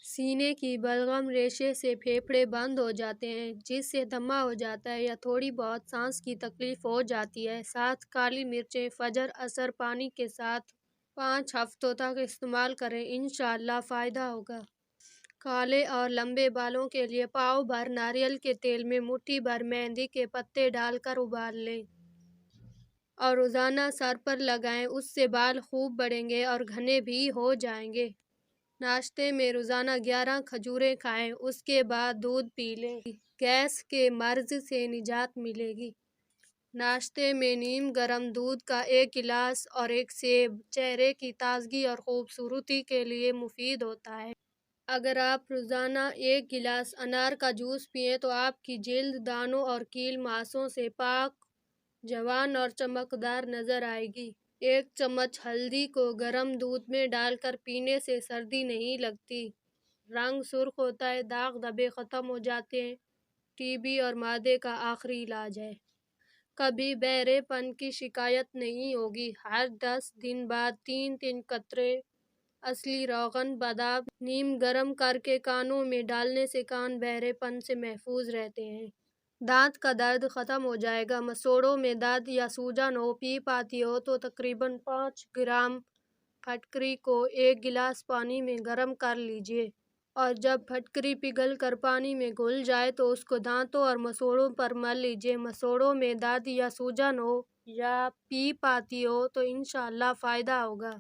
سینے کی بلغم ریشے سے پھیپھڑے بند ہو جاتے ہیں، جس سے دمہ ہو جاتا ہے یا تھوڑی بہت سانس کی تکلیف ہو جاتی ہے۔ 7 کالی مرچیں فجر عصر پانی کے ساتھ 5 ہفتوں تک استعمال کریں، انشاءاللہ فائدہ ہوگا۔ کالے اور لمبے بالوں کے لیے پاؤ بھر ناریل کے تیل میں مٹھی بھر مہندی کے پتے ڈال کر ابال لیں اور روزانہ سر پر لگائیں، اس سے بال خوب بڑھیں گے اور گھنے بھی ہو جائیں گے۔ ناشتے میں روزانہ 11 کھجوریں کھائیں، اس کے بعد دودھ پی لیں، گیس کے مرض سے نجات ملے گی۔ ناشتے میں نیم گرم دودھ کا 1 گلاس اور 1 سیب چہرے کی تازگی اور خوبصورتی کے لیے مفید ہوتا ہے۔ اگر آپ روزانہ 1 گلاس انار کا جوس پئیں تو آپ کی جلد دانوں اور کیل ماسوں سے پاک، جوان اور چمکدار نظر آئے گی۔ 1 چمچ ہلدی کو گرم دودھ میں ڈال کر پینے سے سردی نہیں لگتی، رنگ سرخ ہوتا ہے، داغ دھبے ختم ہو جاتے ہیں۔ ٹی بی اور معدے کا آخری علاج ہے۔ کبھی بہرے پن کی شکایت نہیں ہوگی۔ ہر 10 دن بعد 3 قطرے اصلی روغن بادام نیم گرم کرکے کانوں میں ڈالنے سے کان بہرے پن سے محفوظ رہتے ہیں۔ دانت کا درد ختم ہو جائے گا۔ مسوڑھوں میں درد یا سوجن ہو، پیپ آتی ہو تو تقریباً 5 گرام پھٹکری کو 1 گلاس پانی میں گرم کر لیجیے اور جب پھٹکری پگھل کر پانی میں گھل جائے تو اس کو دانتوں اور مسوڑھوں پر مل لیجیے۔ مسوڑھوں میں درد یا سوجن ہو یا پیپ آتی ہو تو انشاءاللہ فائدہ ہوگا۔